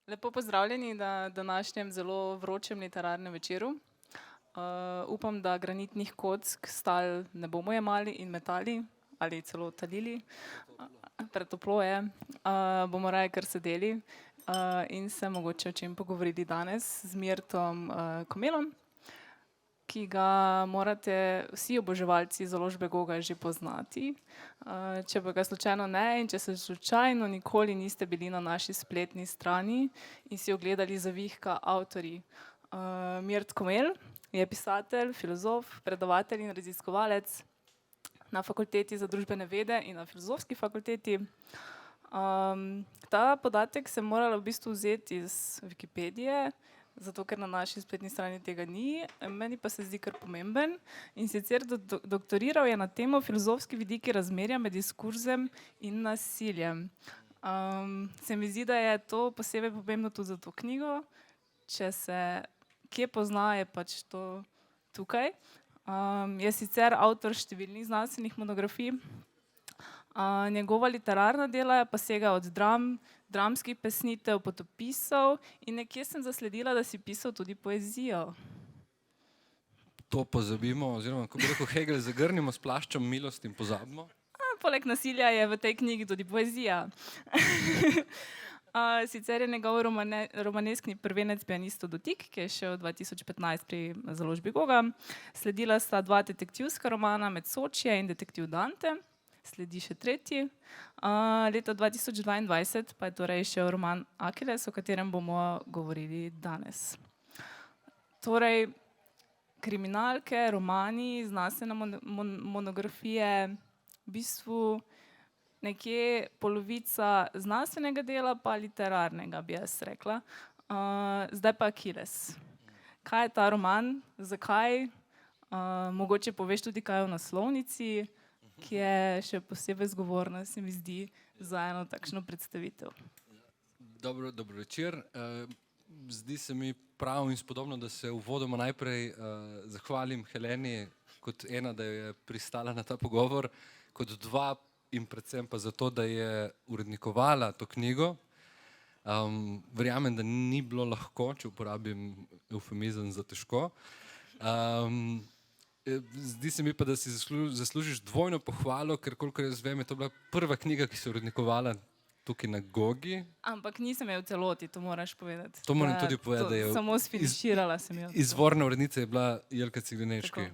Lepo pozdravljeni na današnjem zelo vročem literarnem večeru. Upam, da granitnih kock stal ne bomo jemali in metali ali celo talili. Pretoplo je. Bomo raje kar sedeli in se mogoče o čem pogovorili danes z Mirtom Komelom, ki ga morate vsi oboževalci založbe Goga že poznati. Če pa ga slučajno ne in če se slučajno nikoli niste bili na naši spletni strani in si ogledali zavihka avtorji. Mirt Komel je pisatelj, filozof, predavatelj in raziskovalec na Fakulteti za družbene vede in na Filozofski fakulteti. Ta podatek sem morala v bistvu vzeti iz Wikipedije, zato ker na naši spletni strani tega ni, meni pa se zdi kar pomemben. In sicer doktoriral je na temo filozofski vidiki razmerja med diskurzem in nasiljem. Se mi zdi, da je to posebej pomembno tudi za to knjigo. Če se kje pozna, je pač to tukaj. Je sicer avtor številnih znanstvenih monografij. Njegova literarna dela pa sega od dramskih pesnitev, potopisov in nekje sem zasledila, da si pisal tudi poezijo. To pozabimo, oziroma, ko bi rekel Hegel, zagrnimo s plaščem milost in pozabimo. Poleg nasilja je v tej knjigi tudi poezija. Sicer je njegov romaneskni prvenec Pianistov dotik, ki je šel 2015 pri založbi Goga. Sledila sta dva detektivska romana Med-Sočje in Detektiv Dante. Sledi še tretji. Leta 2022 pa je torej šel roman Akiles, o katerem bomo govorili danes. Torej, kriminalke, romani, znanstvene monografije, v bistvu nekje polovica znanstvenega dela pa literarnega, bi jaz rekla. Zdaj pa Akiles. Kaj je ta roman? Zakaj? Mogoče poveš tudi kaj o naslovnici, ki je še posebej zgovorna, se mi zdi, za eno takšno predstavitev. Dobro večer. Zdi se mi prav in spodobno, da se uvodoma najprej zahvalim Heleni kot ena, da je pristala na ta pogovor, kot dva in predvsem pa zato, da je urednikovala to knjigo. Verjamem, da ni bilo lahko, če uporabim eufemizem za težko. Zdi se mi pa, da si zaslužiš dvojno pohvalo, ker kolikor jaz vem, je to bila prva knjiga, ki se je urednikovala tukaj na Gogi. Ampak nisem je v celoti, to moraš povedati. To moram tudi povedati, da je samo sfiniširala sem jo. Izvorna urednica je bila Jelka Ciglenečki,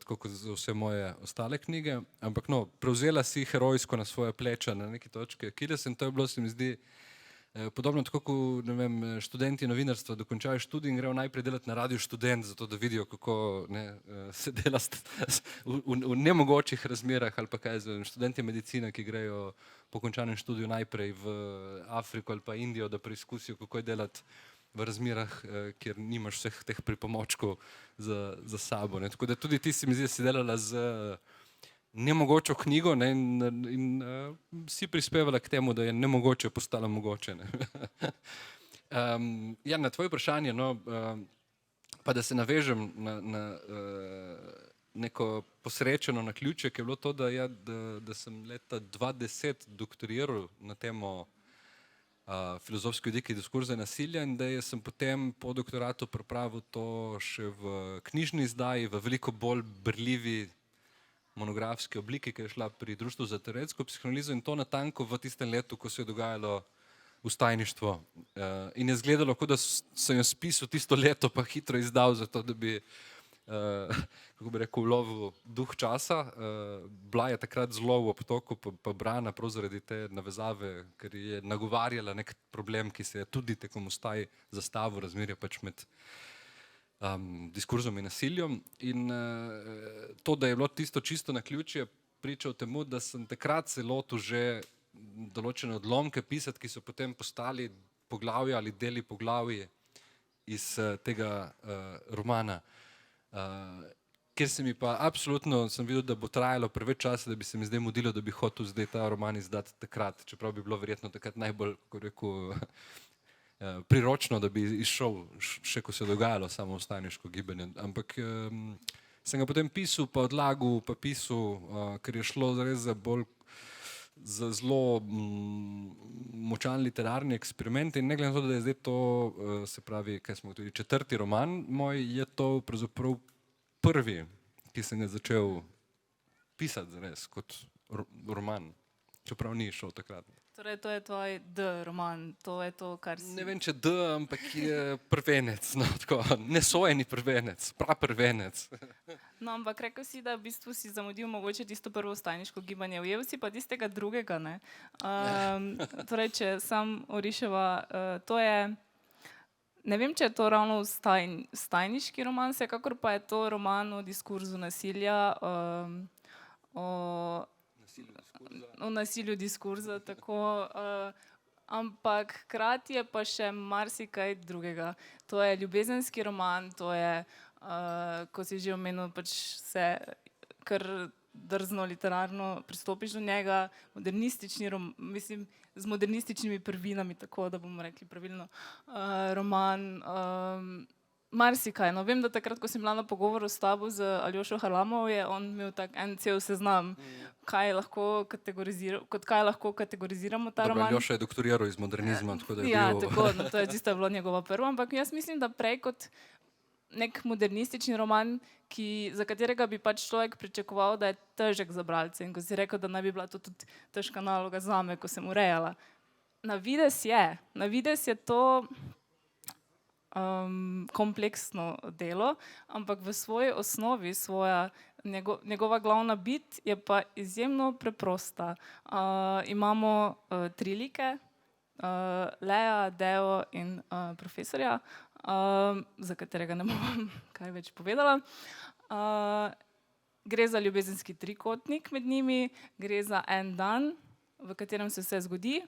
tako kot za vse moje ostale knjige. Ampak no, prevzela si herojsko na svoje pleča na neki točki Akiles in to je bilo, se mi zdi, podobno tako, kot študenti novinarstva dokončajo študij in grejo najprej delati na Radiu Študent, zato da vidijo, kako se dela v nemogočih razmerah, ali pa kaj z študenti medicine, ki grejo po končanem študiju najprej v Afriko ali pa Indijo, da preizkusijo, kako je delati v razmerah, kjer nimaš vseh teh pripomočkov za sabo. Tako da tudi ti si mi zdi, da si delala z nemogočo knjigo in si prispevala k temu, da je nemogoče postalo mogoče. Ja, na tvoje vprašanje, pa da se navežem na neko posrečeno naključje, ki je bilo to, da sem leta 2010 doktoriral na temo filozofski vidiki diskurza in nasilja in da sem potem po doktoratu pripravil to še v knjižni izdaji, v veliko bolj berljivi monografski obliki, ki je šla pri Društvu za teoretsko psihoanalizo in to natanko v tistem letu, ko se je dogajalo vstajništvo. In je izgledalo, kot da sem jo spisal tisto leto, pa hitro izdal, zato da bi, kako bi rekel, ulovil duh časa. Bila je takrat zelo v obtoku, pa brana prav zaradi te navezave, ker je nagovarjala nek problem, ki se je tudi tekom vstaj zastavil, razmerje pač med diskurzom in nasiljem. In to, da je bilo tisto čisto naključje, priča o temu, da sem takrat se lotil že določene odlomke pisati, ki so potem postali poglavja ali deli poglavij iz tega romana. Ker se mi pa absolutno, sem videl, da bo trajalo preveč časa, da bi se mi zdaj mudilo, da bi hotel zdaj ta roman izdati takrat, čeprav bi bilo verjetno takrat najbolj, kako rekel, priročno, da bi izšel, še ko se je dogajalo samo vstajniško gibanje. Ampak sem ga potem pisal, pa odlagal, pa pisal, ker je šlo res za bolj za zelo močan literarni eksperiment in ne glede na to, da je zdaj to, se pravi, kaj smo tudi četrti roman moj, je to pravzaprav prvi, ki sem ga začel pisati zares kot roman, čeprav ni šel takrat. Torej, to je tvoj roman, to je to, kar si... Ne vem, če ampak je prvenec, no, tako, nesojeni prvenec, prvenec. No, ampak rekel si, da v bistvu si zamudil mogoče tisto prvo vstajniško gibanje, ujel si pa tistega drugega, ne? Torej, če sam oriševa, to je, ne vem, če je to ravno vstajniški roman, vsekakor pa je to roman o diskurzu nasilja, o nasilju diskurza, tako, ampak hkrati je pa še marsikaj drugega. To je ljubezenski roman, to je, ko si že omenil, pač se kar drzno literarno pristopiš do njega, modernistični mislim, z modernističnimi prvinami, tako da bomo rekli pravilno, roman, marsikaj. No, vem, da takrat, ko sem bila na pogovoru s tabo, z Aljošo Harlamov, je on imel tak en cel seznam, kaj lahko kategoriziramo ta roman. Aljoša je doktoriral iz modernizma, tako da je bil... Ja, tako, no, to je čisto bilo njegova prva, ampak jaz mislim, da prej kot nek modernistični roman, za katerega bi pač človek pričakoval, da je težek za bralce, in ko si rekel, da naj bi bila to tudi težka naloga zame, ko sem urejala. Na videz je to kompleksno delo, ampak v svoji osnovi, njegova glavna bit je pa izjemno preprosta. Imamo tri like, Lea, Deo in profesorja, za katerega ne bom kaj več povedala. Gre za ljubezenski trikotnik med njimi, gre za en dan, v katerem se vse zgodi,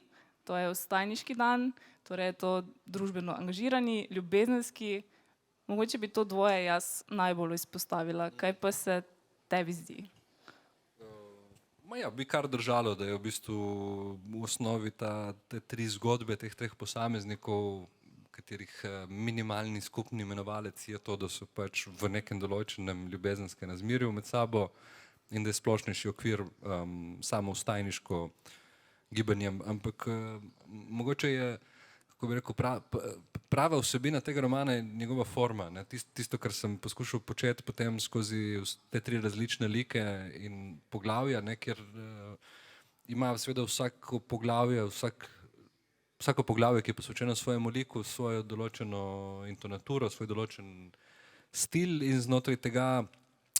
to je vstajniški dan, torej je to družbeno angažirani, ljubezenski. Mogoče bi to dvoje jaz najbolj izpostavila. Kaj pa se tebi zdi? Ja, bi kar držalo, da je v bistvu v osnovi te tri zgodbe teh treh posameznikov, katerih minimalni skupni imenovalec je to, da so pač v nekem določenem ljubezenskem razmerju med sabo in da je splošnejši okvir samo vstajniško gibanjem, ampak mogoče je, kako bi rekel, prava vsebina tega romana je njegova forma, ne? Tisto, kar sem poskušal početi potem skozi te tri različne like in poglavja, ne? Kjer ima seveda vsako poglavje, ki je posvečeno svojemu liku, svojo določeno intonaturo, svoj določen stil in znotraj tega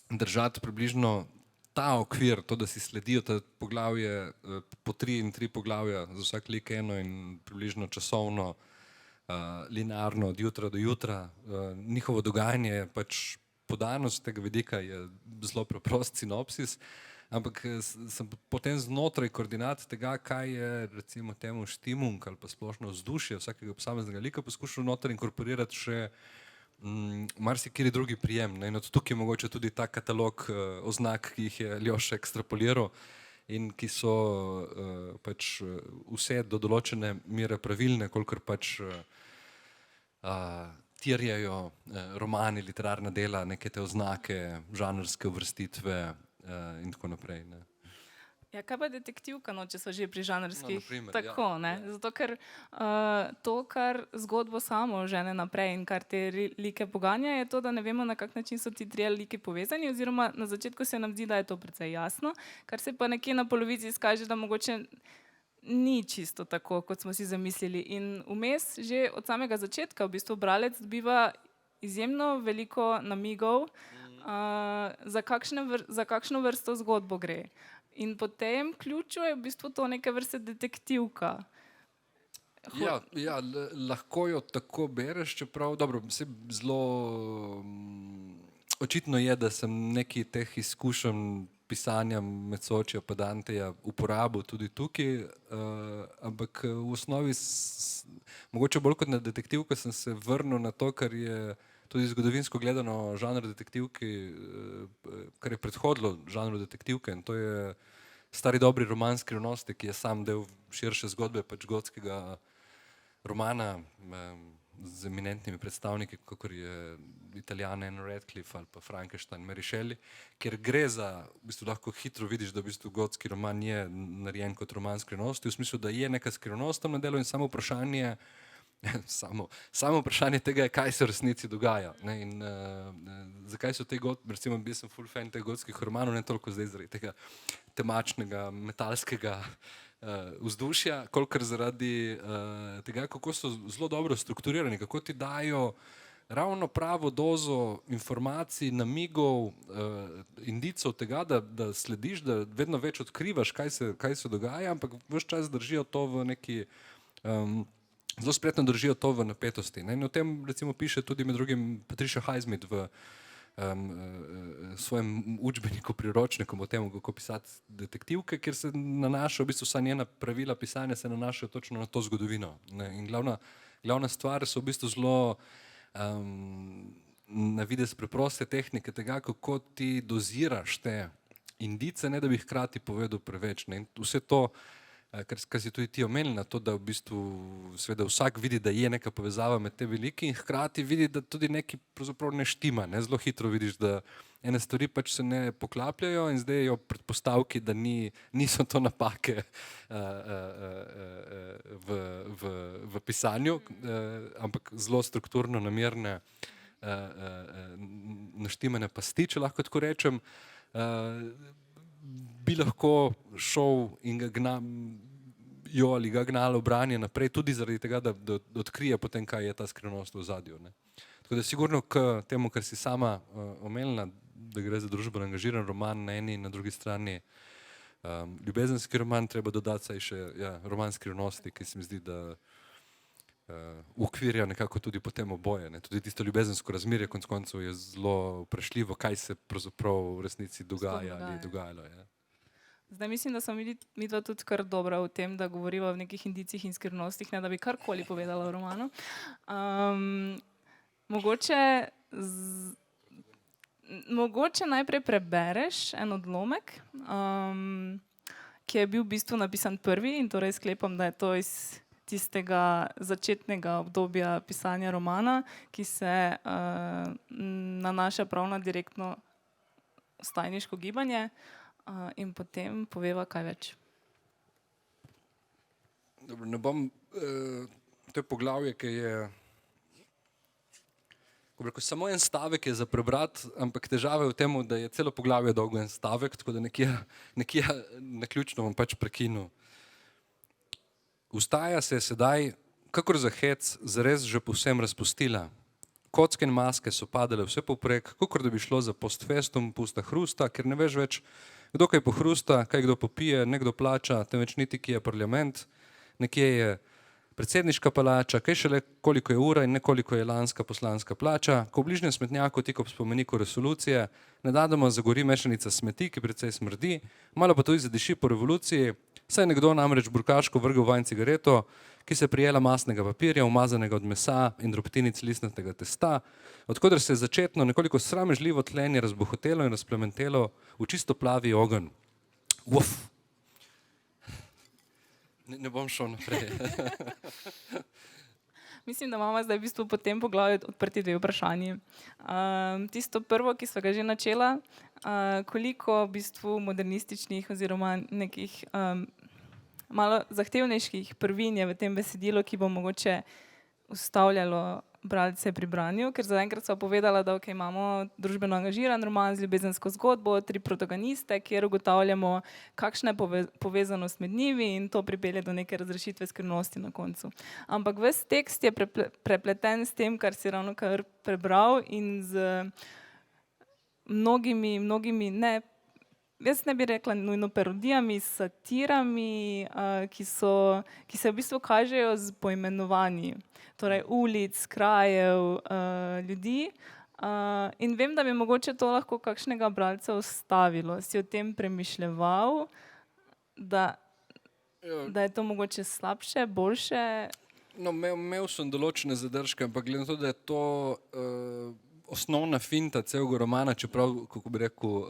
držati približno ta okvir, to, da si sledijo ta poglavje, po 3 in 3 poglavja, za vsak lik eno in približno časovno, linearno od jutra do jutra. Njihovo dogajanje je pač podano z tega vidika, je zelo preprost sinopsis, ampak sem potem znotraj koordinat tega, kaj je recimo temu štimung ali pa splošno vzdušje vsakega posameznega lika, poskušal noter inkorporirati še marsikateri drugi prijem, ne? In od tukaj je mogoče tudi ta katalog oznak, ki jih je Aljoša ekstrapoliral in ki so pač vse do določene mere pravilne, kolikor pač terjajo romani, literarna dela, neke te oznake, žanrske uvrstitve in tako naprej, ne. Ja, kaj pa detektivka, no, če so že pri žanrskih, No, na primer, tako, ne, zato ker to, kar zgodbo samo žene naprej in kar te like poganja, je to, da ne vemo, na kak način so ti trije liki povezani, oziroma na začetku se nam zdi, da je to precej jasno, kar se pa nekje na polovici izkaže, da mogoče ni čisto tako, kot smo si zamislili, in vmes že od samega začetka v bistvu bralec dobiva izjemno veliko namigov, za kakšno vrsto zgodbo gre. In po tem ključu je v bistvu to neke vrste detektivka. Ja, lahko jo tako bereš, čeprav, dobro, zelo očitno je, da sem nekaj teh izkušenj pisanja Metsočija pa Danteja uporabil tudi tukaj, ampak v osnovi, mogoče bolj kot na detektivko, sem se vrnil na to, kar je tudi zgodovinsko gledano žanr detektivki, kar je predhodilo žanru detektivke, in to je stari dobri roman Skrivnosti, ki je sam del širše zgodbe pač gotskega romana, z eminentnimi predstavniki, kakor je Italijan Anne Radcliffe ali pa Frankenstein, Mary Shelley, kjer gre za, v bistvu lahko hitro vidiš, da v bistvu gotski roman je narejen kot roman skrivnosti, v smislu, da je neka skrivnost tam na delu in samo vprašanje, samo vprašanje tega je, kaj se v resnici dogaja. Ne, in zakaj so te recimo, jaz sem full fan teh gotskih romanov, ne toliko zdaj zaradi tega temačnega, metalskega vzdušja, kolikor zaradi tega, kako so zelo dobro strukturirani, kako ti dajo ravno pravo dozo informacij, namigov, indicov tega, da slediš, da vedno več odkrivaš, kaj se dogaja, ampak ves čas držijo to v neki, zelo spretno držijo to v napetosti. Ne? In o tem recimo piše tudi med drugim Patricia Highsmith v svojem učbeniku, priročnikom o tem, kako pisati detektivke, kjer se nanaša, v bistvu vsa njena pravila pisanja se nanašajo točno na to zgodovino. Ne? In glavna stvar so v bistvu zelo na videz preproste tehnike tega, kako ti doziraš te indice, ne da bi hkrati povedal preveč. Ne? In vse to, kar si tudi ti omenila, to, da v bistvu seveda vsak vidi, da je neka povezava med te veliki in hkrati vidi, da tudi neki pravzaprav ne štima. Ne? Zelo hitro vidiš, da ene stvari pač se ne poklapljajo in zdaj jo predpostavki, da niso to napake v pisanju, ampak zelo strukturno namirne naštimane pasti, če lahko tako rečem, bi lahko šel in ali ga gnalo branje naprej, tudi zaradi tega, da odkrije potem, kaj je ta skrivnost v ozadju. Tako da sigurno k temu, kar si sama omenila, da gre za družbeno angažiran roman na eni in na drugi strani ljubezenski roman, treba dodati saj še roman skrivnosti, ki se mi zdi, da ukvirja nekako tudi potem oboje. Ne. Tudi tisto ljubezensko razmerje konec koncev je zelo vprašljivo, kaj se pravzaprav v resnici dogaja ali je dogajalo. Ja. Zdaj mislim, da smo midva tudi kar dobra v tem, da govoriva o nekih indicih in skrivnostih, ne da bi karkoli povedala v romanu. Mogoče najprej prebereš en odlomek, ki je bil v bistvu napisan prvi in torej sklepam, da je to iz tistega začetnega obdobja pisanja romana, ki se nanaša prav na direktno vstajniško gibanje in potem poveva kaj več. Dobro, ne bom, to je poglavje, ki je samo en stavek je za prebrati, ampak težava je v tem, da je celo poglavje dolgo en stavek, tako da nekje naključno bom pač prekinil. Vstaja se je sedaj, kakor za hec, zares že povsem razpustila. Kocke in maske so padale vse povprek, kakor da bi šlo za postfestum pusta hrusta, ker ne veš več, kdo kaj pohrusta, kaj kdo popije, nekdo plača, temveč niti ki je parlament, nekje je predsedniška palača, kaj šele koliko je ura in nekoliko je lanska poslanska plača, ko v bližnjem smetnjaku tik ob spomeniku resolucije, nedadoma zagori mešanica smeti, ki precej smrdi, malo pa tudi zadiši po revoluciji, saj je nekdo namreč burkaško vrgel vanj cigareto, ki se je prijela masnega papirja, umazanega od mesa in drobtinic listnatega testa, odkoder se je začetno nekoliko sramežljivo tlenje razbohotelo in razplementelo v čisto plavi ogenj. Uf! Ne bom šel naprej. Mislim, da imamo zdaj v bistvu po tem poglavju odprti dve vprašanji. Tisto prvo, ki sva ga že načela, koliko v bistvu modernističnih oziroma nekih malo zahtevnejših prvin je v tem besedilu, ki bo mogoče ustavljalo bralce pri branju, ker zaenkrat sva povedala, da imamo družbeno angažiran roman z ljubezensko zgodbo, 3 protagoniste, kjer ugotavljamo, kakšna je povezanost med njimi in to pripelje do neke razrešitve skrivnosti na koncu. Ampak ves tekst je prepleten s tem, kar si ravnokar prebral in z mnogimi jaz ne bi rekla nujno parodijami, satirami, ki se v bistvu kažejo z poimenovanji. Torej ulic, krajev, ljudi. In vem, da bi mogoče to lahko kakšnega bralca ustavilo. Si o tem premišljeval, da je to mogoče slabše, boljše? No, imel sem določene zadržke, ampak glede na to, da je to osnovna finta celega romana, čeprav, kako bi rekel,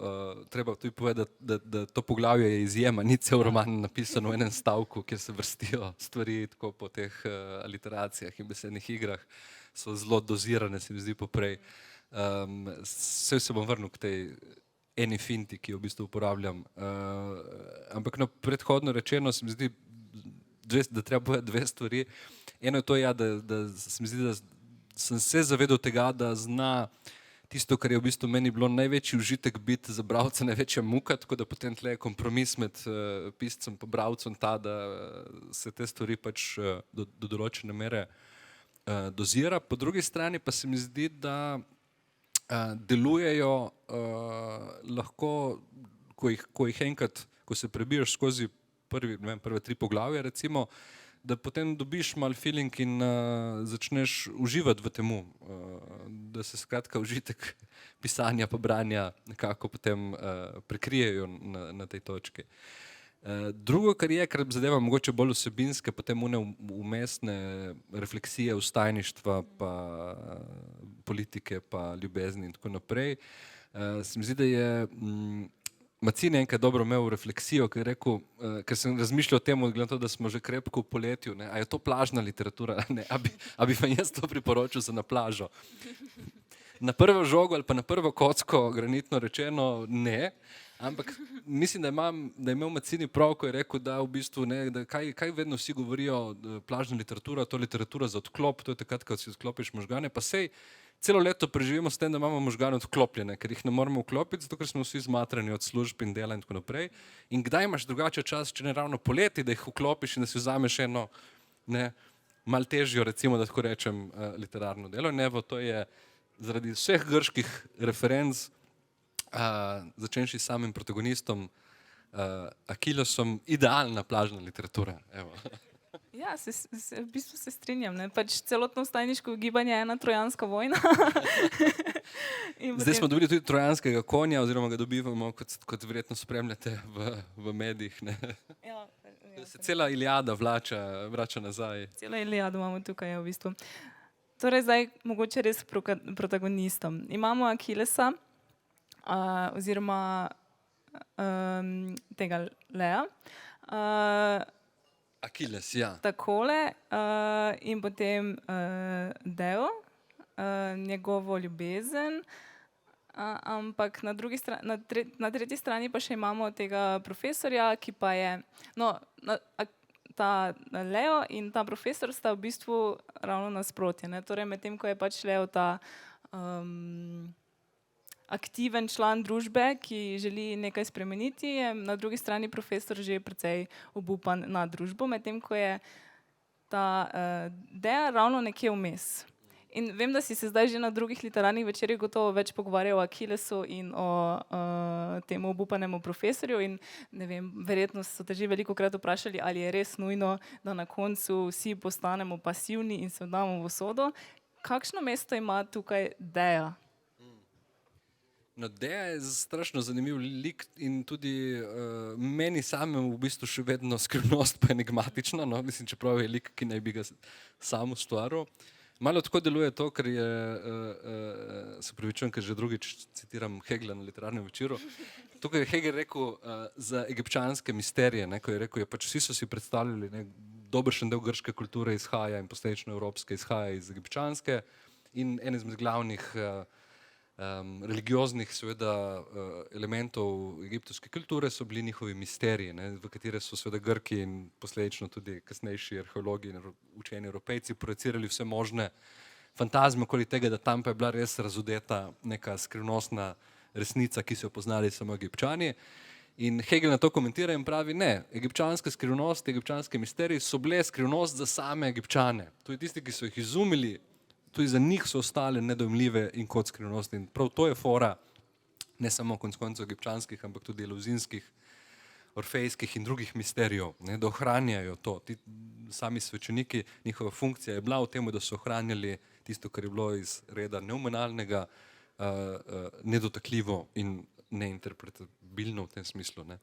treba tudi povedati, da to poglavje je izjema, ni cel roman napisan v enem stavku, kjer se vrstijo stvari tako po teh aliteracijah in besednih igrah, so zelo dozirane, se mi zdi poprej. Se bom vrnil k tej eni finti, ki jo v bistvu uporabljam. Ampak predhodno rečeno se mi zdi, da treba povedati dve stvari. Eno je to, ja, da se mi zdi, da sem se zavedal tega, da zna tisto, kar je v bistvu meni bilo največji užitek biti za bralca, največja muka, tako da potem tle je kompromis med piscem pa bralcem ta, da se te stvari pač do določene mere dozira. Po drugi strani pa se mi zdi, da delujejo lahko, ko jih enkrat, ko se prebiješ skozi prve 3 poglavja recimo, da potem dobiš mal feeling in začneš uživati v temu, da se skratka užitek pisanja pa branja nekako potem prekrijejo na tej točki. Drugo, kar je, kar zadeva mogoče bolj vsebinske, potem umestne refleksije vstajništva pa politike pa ljubezni in tako naprej, se mi zdi, da je Macini enkrat dobro imel refleksijo, ki je rekel, ker sem razmišljal o tem, glede na to, da smo že krepko v poletju, a je to plažna literatura, a bi vam jaz to priporočil za na plažo. Na prvo žogo ali pa na prvo kocko, granitno rečeno, ne, ampak mislim, da je imel Macini prav, ko je rekel, da v bistvu ne, da kaj vedno vsi govorijo, plažna literatura, to je literatura za odklop, to je takrat, ko si odklopiš možgane, pa sej celo leto preživimo s tem, da imamo možgane odklopljene, ker jih ne moramo vklopiti, zato ker smo vsi zmatrani od služb in dela in tako naprej. In kdaj imaš drugače čas, če ne ravno poleti, da jih vklopiš in da si vzameš eno malo težjo, recimo, da tako rečem, literarno delo. In evo, to je zaradi vseh grških referenc, začenši s samim protagonistom Akilesom, idealna plažna literatura. Evo. Ja, v bistvu se strinjam. Pač celotno vstajniško gibanje je ena trojanska vojna. Zdaj smo dobili tudi trojanskega konja, oziroma ga dobivamo, kot verjetno spremljate v medijih. Ja, se cela Iliada vrača nazaj. Cela Iliada imamo tukaj, v bistvu. Torej zdaj mogoče res protagonistom. Imamo Akilesa, oziroma tega Lea. Akiles, ja. Takole, in potem Deo, njegovo ljubezen, ampak na tretji strani pa še imamo tega profesorja, ki pa je, no, ta Leo in ta profesor sta v bistvu ravno nasprotje, ne, torej medtem ko je pač Leo ta aktiven član družbe, ki želi nekaj spremeniti, je na drugi strani profesor že precej obupan na družbo, medtem ko je ta Dea ravno nekje vmes. In vem, da si se zdaj že na drugih literarnih večerih gotovo več pogovarjal o Akilesu in o temu obupanemu profesorju in ne vem, verjetno so te že velikokrat vprašali, ali je res nujno, da na koncu vsi postanemo pasivni in se vdamo v usodo. Kakšno mesto ima tukaj Dea? No, Dea je strašno zanimiv lik in tudi meni samemu v bistvu še vedno skrivnost pa enigmatična, no, mislim, čeprav je lik, ki naj bi ga sam ustvaril. Malo tako deluje to, ker je, se pravičujem, ker že drugič citiram Hegla na literarnem večeru, tukaj je Hegel rekel za egipčanske misterije, ko je rekel, pač vsi so si predstavljali, dobršen del grške kulture izhaja in posledično evropske izhaja iz egipčanske in en izmed glavnih religioznih seveda elementov egiptovske kulture so bili njihovi misteriji, v katere so seveda Grki in posledično tudi kasnejši arheologi in učeni Evropejci projecirali vse možne fantazme okoli tega, da tam pa je bila res razodeta neka skrivnostna resnica, ki so jo poznali samo Egipčani. In Hegel na to komentira in pravi, ne, egipčanske skrivnosti, egipčanske misteriji so bile skrivnost za same Egipčane. Tudi tisti, ki so jih izumili, tudi za njih so ostale nedojemljive in kot skrivnosti. In prav to je fora, ne samo konec koncev egipčanskih, ampak tudi eluzijskih, orfejskih in drugih misterijev, da ohranjajo to. Ti sami svečeniki, njihova funkcija je bila v tem, da so ohranjali tisto, kar je bilo iz reda neumenalnega, nedotakljivo in neinterpretabilno v tem smislu. Ne.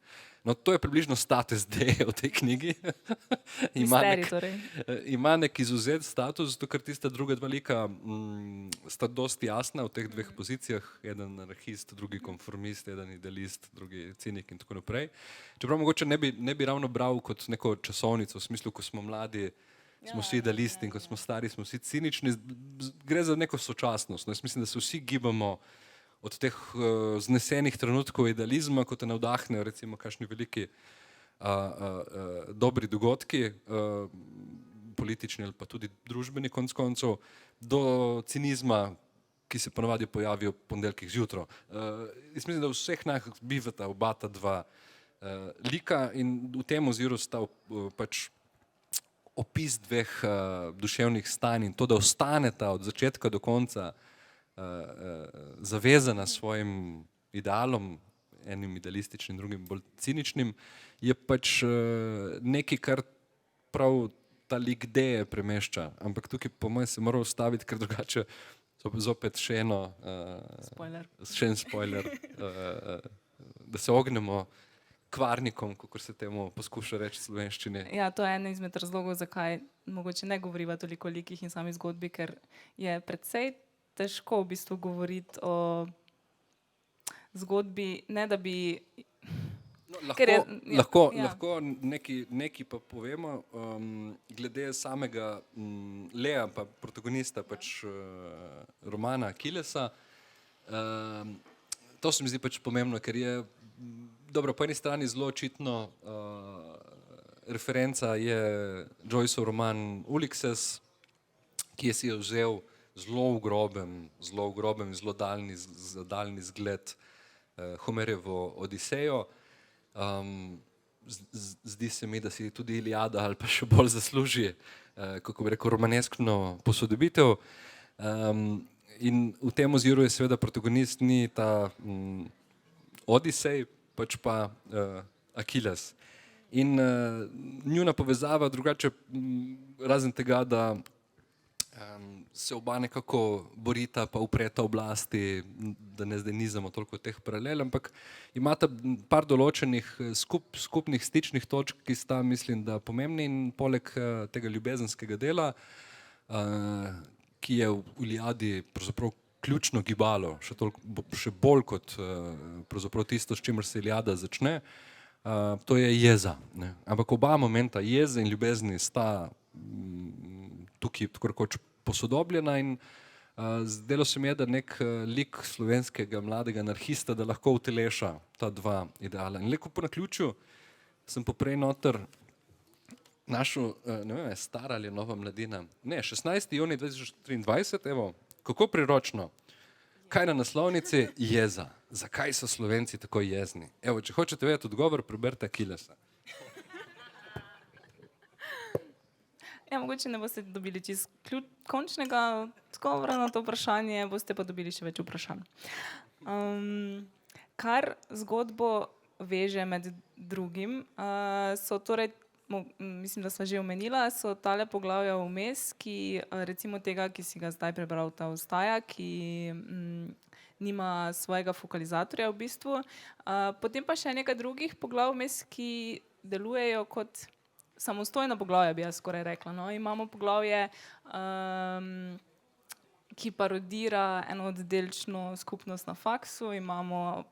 No, to je približno status D v tej knjigi. Misterij, torej. Ima nek izuzet status, zato ker tista druga dva lika sta dosti jasna v teh dveh pozicijah, eden anarhist, drugi konformist, eden idealist, drugi cinik in tako naprej. Čeprav mogoče ne bi ravno bral kot neko časovnico, v smislu, ko smo mladi, smo vsi idealisti in ko smo stari, smo vsi cinični. Gre za neko sočasnost. No. Jaz mislim, da se vsi gibamo od teh znesenih trenutkov idealizma, ko te navdahnejo recimo kakšni veliki dobri dogodki, politični ali pa tudi družbeni konec koncev, do cinizma, ki se ponavadi pojavi ob ponedeljkih zjutraj. Jaz mislim, da v vseh nas bivata oba ta dva lika in v tem oziru sta pač opis dveh duševnih stanj in to, da ostaneta od začetka do konca zavezana svojim idealom, enim idealističnim, drugim bolj ciničnim, je pač nekaj, kar prav ta lik D premešča. Ampak tukaj po mojem se mora ustaviti, ker drugače zopet še en spoiler, da se ognemo kvarnikom, kako se temu poskuša reči v slovenščini. Ja, to je eden izmed razlogov, zakaj mogoče ne govoriva toliko o likih in sami zgodbi, ker je precej težko v bistvu govoriti o zgodbi, ne da bi... No, lahko nekaj pa povemo, glede samega Lea, pa protagonista pač romana Akilesa. To se mi zdi pač pomembno, ker je dobro, po eni strani zelo očitno referenca je Joyceov roman Ulysses, ki je si jo vzel zelo ugroben in zelo daljni zgled Homerjevo Odisejo. Zdi se mi, da si tudi Iliada ali pa še bolj zasluži, kako bi rekel, romaneskno posodobitev. In v tem oziru je seveda protagonist ni ta Odisej, pač pa Akiles. In njuna povezava drugače, razen tega, da se oba nekako borita pa upreta oblasti, da ne zdaj nizamo toliko teh paralel, ampak imata par določenih skupnih stičnih točk, ki sta, mislim, da pomembni in poleg tega ljubezenskega dela, ki je v Iliadi pravzaprav ključno gibalo, še bolj kot pravzaprav tisto, s čimer se Iliada začne, to je jeza. Ne. Ampak oba momenta, jeze in ljubezni, sta tukaj tako rekoč posodobljena in zdelo se mi je, da nek lik slovenskega mladega anarhista, da lahko uteleša ta dva ideala. In leko po naključju sem poprej noter našel, ne vem, je stara ali je nova mladina, ne, 16. junij 2023, evo, kako priročno. Kaj na naslovnici? Jeza. Zakaj so Slovenci tako jezni? Evo, če hočete vedeti odgovor, preberite Akilesa. Ja, mogoče ne boste dobili čisto končnega odgovora na to vprašanje, boste pa dobili še več vprašanj. Kar zgodbo veže med drugim, so torej, mislim, da sva že omenila, so tale poglavja vmes, ki recimo tega, ki si ga zdaj prebral, ta ostaja, ki nima svojega fokalizatorja v bistvu. Potem pa še nekaj drugih poglav vmes, ki delujejo kot samostojna poglavja, bi jaz skoraj rekla. No, imamo poglavje, ki parodira eno oddelčno skupnost na faksu, imamo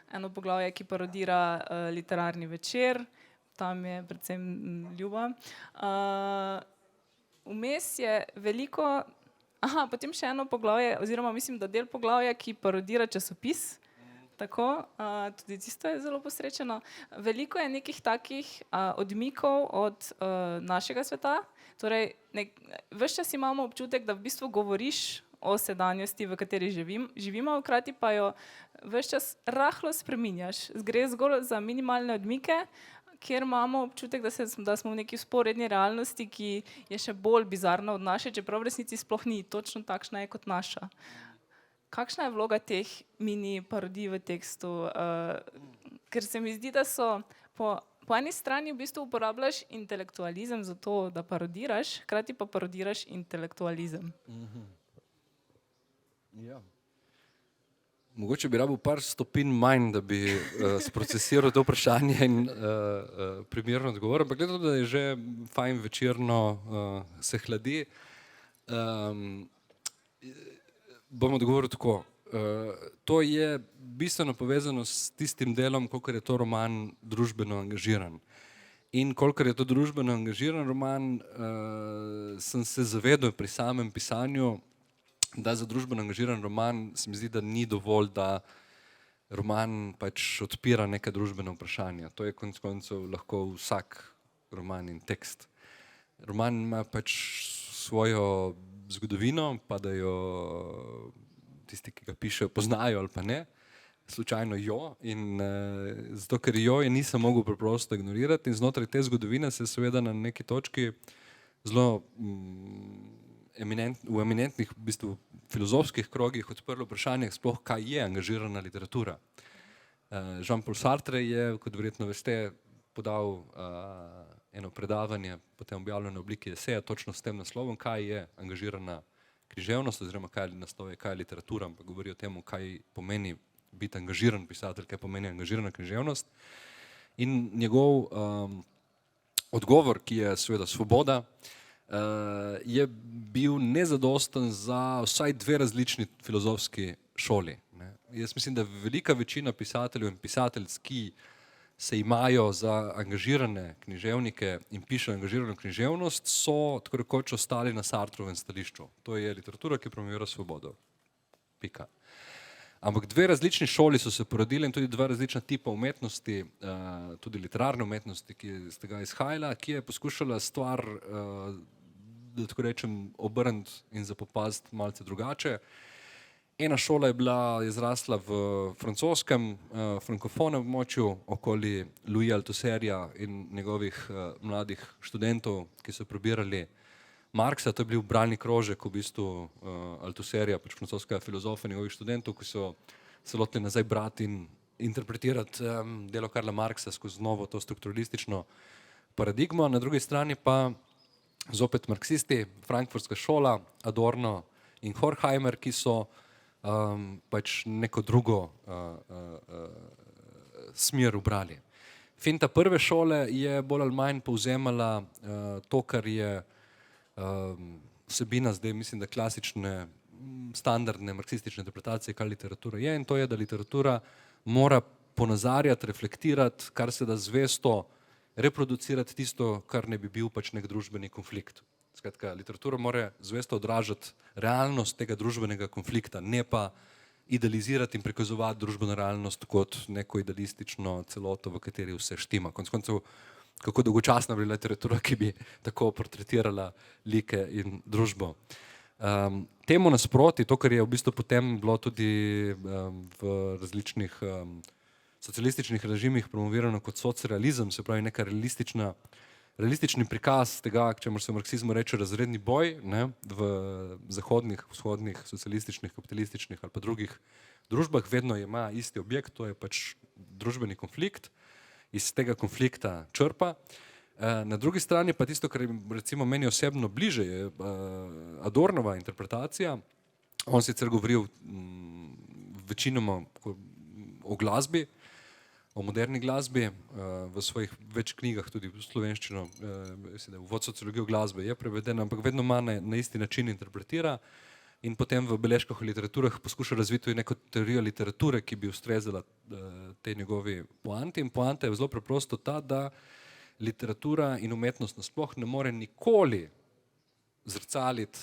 eno poglavje, ki parodira literarni večer, tam je predvsem Ljuba. Vmes je veliko, potem še eno poglavje, oziroma mislim, da del poglavja, ki parodira časopis. Tako, tudi tisto je zelo posrečeno. Veliko je nekih takih odmikov od našega sveta. Torej, ves čas imamo občutek, da v bistvu govoriš o sedanjosti, v kateri živimo, hkrati pa jo ves čas rahlo spreminjaš. Gre zgolj za minimalne odmike, kjer imamo občutek, da smo v neki vzporedni realnosti, ki je še bolj bizarna od naše, čeprav v resnici sploh ni, točno takšna je kot naša. Kakšna je vloga teh mini parodij v tekstu? Ker se mi zdi, da so po eni strani v bistvu uporabljaš intelektualizem za to, da parodiraš, hkrati pa parodiraš intelektualizem. Ja. Mogoče bi rabil par stopinj manj, da bi sprocesiral to vprašanje in primerno odgovoril, ampak gledam, da je že fajn večerno, se hladi. Bom odgovoril tako. To je bistveno povezano s tistim delom, koliko je to roman družbeno angažiran. In kolikor je to družbeno angažiran roman, sem se zavedal pri samem pisanju, da za družbeno angažiran roman se mi zdi, da ni dovolj, da roman pač odpira neka družbena vprašanja. To je konec koncev lahko vsak roman in tekst. Roman ima pač svojo zgodovino, pa da jo tisti, ki ga pišejo, poznajo ali pa ne, slučajno jo, in zato, ker jo je nisem mogel preprosto ignorirati in znotraj te zgodovine se je seveda na neki točki zelo v eminentnih, v bistvu filozofskih krogih odprlo vprašanje sploh, kaj je angažirana literatura. Jean-Paul Sartre je, kot verjetno veste, podal eno predavanje, potem objavljeno v obliki eseja, točno s tem naslovom, kaj je angažirana književnost, oziroma kaj je literatura, ampak govori o tem, kaj pomeni biti angažiran pisatelj, kaj pomeni angažirana književnost. In njegov odgovor, ki je seveda svoboda, je bil nezadosten za vsaj dve različni filozofski šoli. Jaz mislim, da velika večina pisateljev in pisateljic, ki se imajo za angažirane književnike in pišejo angažirano književnost, so tako rekoč ostali na Sartrovem stališču. To je literatura, ki promovira svobodo. Pika. Ampak dve različni šoli so se porodili in tudi dva različna tipa umetnosti, tudi literarne umetnosti, ki je iz tega izhajala, ki je poskušala stvar, da tako rečem, obrniti in zapopaziti malce drugače. Ena šola je bila izrasla v francoskem, frankofonem območju okoli Louisa Althusserja in njegovih mladih študentov, ki so prebirali Marxa. To je bil bralni krožek v bistvu Althusserja, pač francoskega filozofa, njegovih študentov, ki so se lotili nazaj brati in interpretirati delo Karla Marxa skozi novo to strukturalistično paradigmo. Na drugi strani pa zopet marksisti, frankfurtska šola, Adorno in Horkheimer, ki so pač neko drugo smer ubrali. Finta prve šole je bolj ali manj povzemala to, kar je vsebina zdaj, mislim, da klasične, standardne marksistične interpretacije, kaj literatura je, in to je, da literatura mora ponazarjati, reflektirati, kar se da zvesto reproducirati tisto, kar ne bi bil pač nek družbeni konflikt. Skratka, literatura mora zvesto odražati realnost tega družbenega konflikta, ne pa idealizirati in prikazovati družbeno realnost kot neko idealistično celoto, v kateri vse štima. Konec koncev, kako dolgočasna bi bila literatura, ki bi tako portretirala like in družbo. Temu nasproti, to, kar je v bistvu potem bilo tudi v različnih socialističnih režimih promovirano kot socrealizem, se pravi neka realistični prikaz tega, k čemur se v marksizmu reče razredni boj, ne, v zahodnih, vzhodnih, socialističnih, kapitalističnih ali pa drugih družbah vedno ima isti objekt, to je pač družbeni konflikt, iz tega konflikta črpa. Na drugi strani pa tisto, kar je recimo meni osebno bliže, je Adornova interpretacija. On sicer govoril večinoma o glasbi, o moderni glasbi, v svojih več knjigah, tudi v slovenščino, Uvod v sociologijo glasbe je preveden, ampak vedno ima na isti način interpretira in potem v beležkah o literaturah poskuša razviti neko teorijo literature, ki bi ustrezala tej njegovi poanti. In poanta je zelo preprosto ta, da literatura in umetnost nasploh ne more nikoli zrcaliti,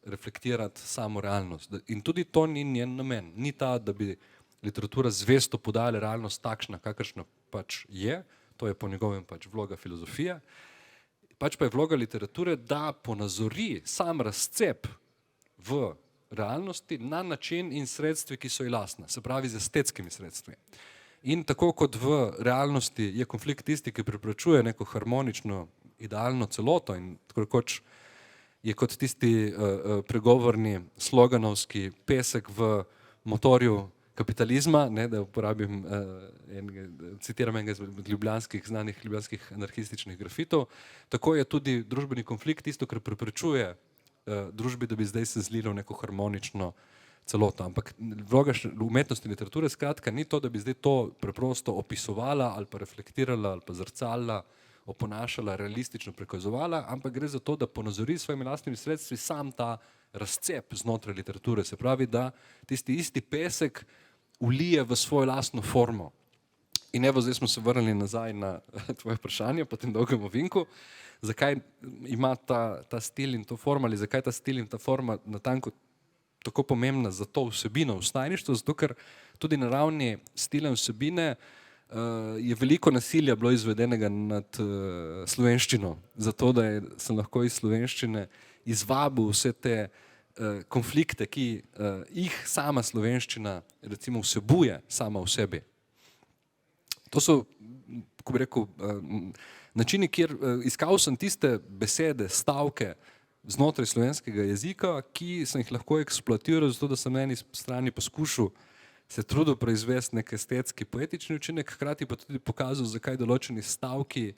reflektirati samo realnost. In tudi to ni njen namen. Ni ta, da bi literatura zvesto podajala realnost takšna, kakršna pač je, to je po njegovem pač vloga filozofije, pač pa je vloga literature, da ponazori sam razcep v realnosti na način in sredstvi, ki so ji lastna, se pravi z estetskimi sredstvi. In tako kot v realnosti je konflikt tisti, ki preprečuje neko harmonično, idealno celoto in tako rekoč je kot tisti pregovorni sloganovski pesek v motorju kapitalizma, ne, da uporabim, citiram enega izmed znanih ljubljanskih anarhističnih grafitov, tako je tudi družbeni konflikt tisto, kar preprečuje družbi, da bi zdaj se zlilo v neko harmonično celoto. Ampak vloga umetnosti in literature skratka ni to, da bi zdaj to preprosto opisovala ali pa reflektirala ali pa zrcalila, oponašala, realistično prikazovala, ampak gre za to, da ponazori s svojimi lastnimi sredstvi sam ta razcep znotraj literature. Se pravi, da tisti isti pesek ulije v svojo lastno formo. In evo, zdaj smo se vrnili nazaj na tvoje vprašanje po tem dolgem ovinku, zakaj ima ta stil in to forma ali zakaj ta stil in ta forma natanko tako pomembna za to vsebino vstajništva, zato ker tudi na ravni stila in vsebine je veliko nasilja bilo izvedenega nad slovenščino, zato da sem lahko iz slovenščine izvabil vse te konflikte, ki jih sama slovenščina recimo vsebuje sama v sebi. To so, kako bi rekel, načini, kjer iskal sem tiste besede, stavke znotraj slovenskega jezika, ki sem jih lahko eksploatiral, zato da sem na eni strani poskušal se trudil proizvesti nek estetski, poetični učinek, hkrati pa tudi pokazal, zakaj določeni stavki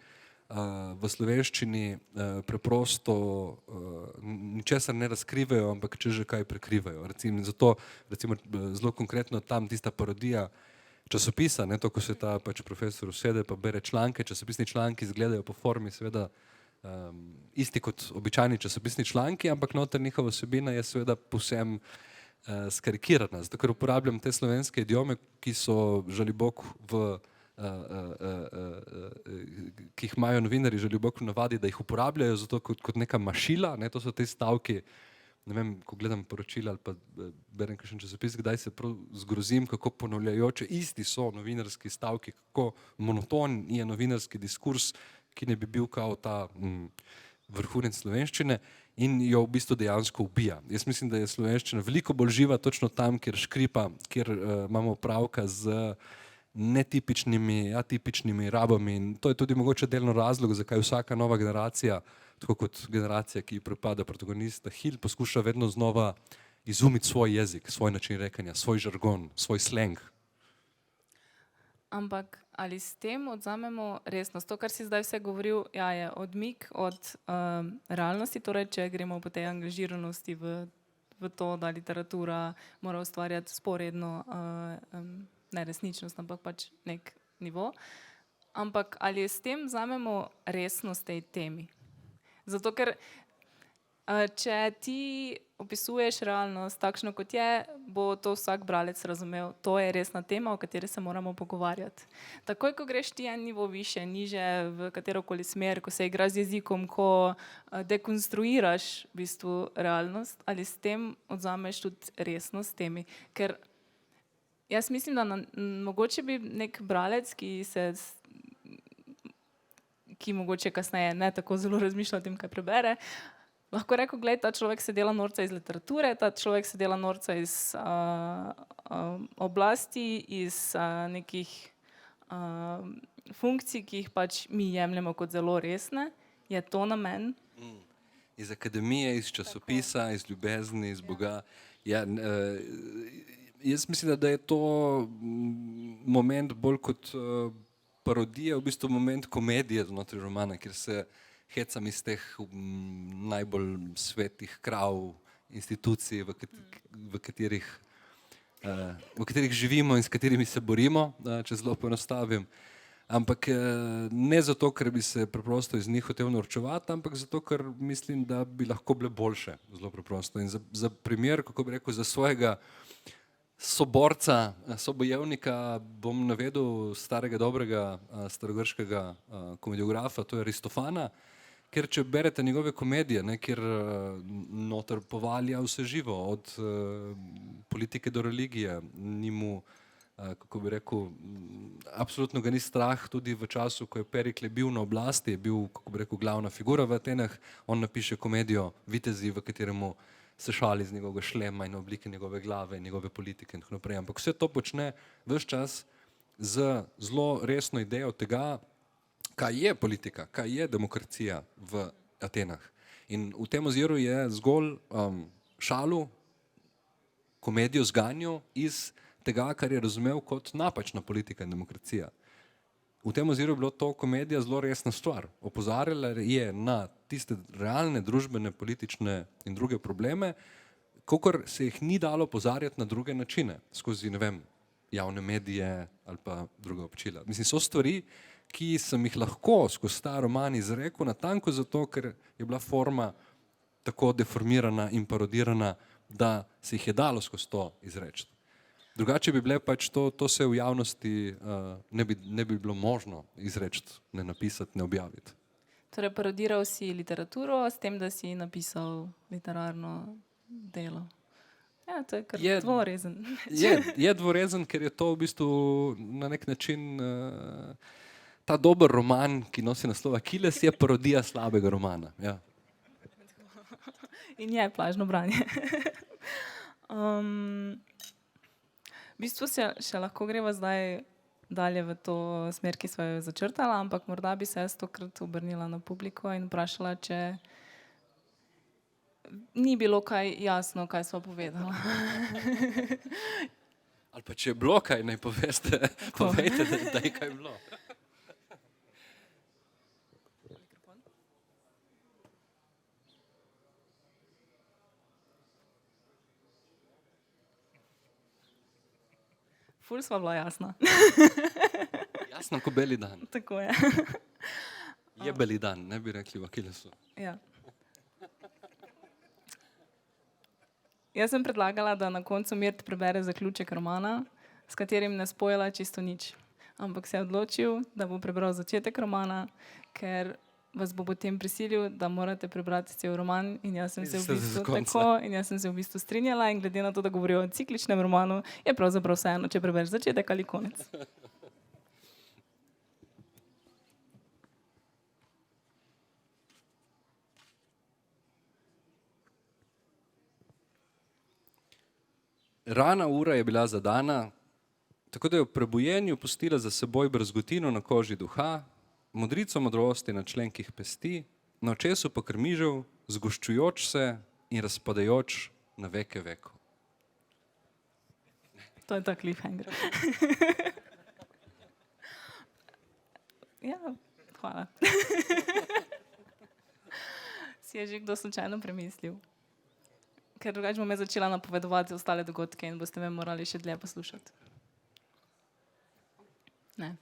v slovenščini preprosto ničesar ne razkrivajo, ampak če že kaj prekrivajo. Zato recimo zelo konkretno tam tista parodija časopisa, ne, to, ko se ta pač profesor usede pa bere članke, časopisni članki izgledajo po formi seveda isti kot običajni časopisni članki, ampak noter njihova vsebina je seveda povsem skarikirana, zato ker uporabljam te slovenske idiome, ki so žalibok ki jih imajo novinarji žalibok v navadi, da jih uporabljajo zato kot neka mašila, ne, to so te stavki, ne vem, ko gledam poročila ali pa berem kakšen časopis, kdaj se prav zgrozim, kako ponavljajoče isti so novinarski stavki, kako monoton je novinarski diskurs, ki ne bi bil kao ta vrhunec slovenščine in jo v bistvu dejansko ubija. Jaz mislim, da je slovenščina veliko bolj živa točno tam, kjer škripa, kjer imamo opravka z netipičnimi, atipičnimi rabami in to je tudi mogoče delno razlog, zakaj vsaka nova generacija, tako kot generacija, ki pripada protagonista Hill, poskuša vedno znova izumiti svoj jezik, svoj način rekanja, svoj žargon, svoj sleng. Ampak ali s tem odzamemo resnost? To, kar si zdaj vse govoril, ja, je odmik od realnosti, torej če gremo po tej angažiranosti v to, da literatura mora ustvarjati sporedno ne resničnost, ampak pač nek nivo. Ampak ali s tem vzamemo resnost tej temi? Zato ker če ti opisuješ realnost takšno, kot je, bo to vsak bralec razumel. To je resna tema, o kateri se moramo pogovarjati. Takoj, ko greš ti en nivo više, niže, v katerokoli smer, ko se igraš z jezikom, ko dekonstruiraš v bistvu realnost, ali s tem odzameš tudi resnost temi. Ker jaz mislim, da mogoče bi nek bralec, ki mogoče kasneje ne tako zelo razmišlja o tem, kaj prebere, lahko rekel, glej, ta človek se dela norca iz literature, ta človek se dela norca iz oblasti, iz nekih funkcij, ki jih pač mi jemljemo kot zelo resne. Je to namen? Iz akademije, iz časopisa, iz ljubezni, iz Boga. Ja, jaz mislim, da je to moment bolj kot parodija, v bistvu moment komedije znotraj romana, kjer se hecam iz teh najbolj svetih krav, institucij, v katerih živimo in s katerimi se borimo, če zelo poenostavim. Ampak ne zato, ker bi se preprosto iz njih hotel norčevati, ampak zato, ker mislim, da bi lahko bile boljše, zelo preprosto. In za primer, kako bi rekel, za svojega soborca, sobojevnika bom navedel starega dobrega starogrškega komediografa, to je Aristofana, ker če berete njegove komedije, kjer noter povalja vse živo, od politike do religije, ni mu, kako bi rekel, absolutno ga ni strah, tudi v času, ko je Perikle bil na oblasti, je bil, kako bi rekel, glavna figura v Atenah, on napiše komedijo Vitezi, v kateremu se šali z njegovega šlema in oblike njegove glave in njegove politike in tako naprej. Ampak vse to počne ves čas z zelo resno idejo tega, kaj je politika, kaj je demokracija v Atenah. In v tem oziru je zgolj šalu, komedijo zganjal iz tega, kar je razumel kot napačna politika in demokracija. V tem oziru je bilo to komedija zelo resna stvar. Opozarjala je na tiste realne družbene, politične in druge probleme, kakor se jih ni dalo opozarjati na druge načine, skozi, ne vem, javne medije ali pa druga občila. Mislim, so stvari, ki sem jih lahko skozi ta roman izrekel natanko zato, ker je bila forma tako deformirana in parodirana, da se jih je dalo skozi to izreči. Drugače bi bile pač to se v javnosti ne bi bilo možno izreči, ne napisati, ne objaviti. Torej, parodiral si literaturo s tem, da si napisal literarno delo. Ja, to je kar dvorezen. Je dvorezen, ker je to v bistvu na nek način ta dober roman, ki nosi naslov Akiles, je parodija slabega romana. Ja. In je plažno branje. V bistvu še lahko greva zdaj dalje v to smer, ki sva jo začrtala, ampak morda bi se jaz tokrat obrnila na publiko in vprašala, če ni bilo kaj jasno, kaj sva povedala. Ali pa če je bilo kaj, naj poveste, povejte, da je kaj bilo. Ful sva bila jasna. Jasno, ko beli dan. Tako je. Je beli dan, ne bi rekli v Akilesu. Ja. Jaz sem predlagala, da na koncu Mirt prebere zaključek romana, s katerim ne spojila čisto nič. Ampak se je odločil, da bo prebral začetek romana, ker vas bo potem prisilil, da morate prebrati cel roman in jaz sem se v bistvu strinjala in glede na to, da govorijo o cikličnem romanu, je pravzaprav vseeno, če prebereš začetek ali konec. Rana ura je bila zadana, tako da je v prebujenju pustila za seboj brazgotino na koži duha, modrico modrosti na členkih pesti, na očesu pa krmižev, zgoščujoč se in razpadajoč na veke vekov. To je ta cliffhanger. Ja, hvala. Si je že kdo slučajno premislil? Ker drugače bom jaz začela napovedovati ostale dogodke in boste me morali še dlje poslušati. Ne.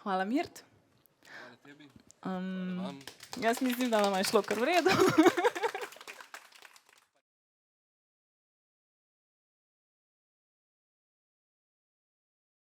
Hvala, Mirt. Jaz mislim, da nam je šlo kar v redu.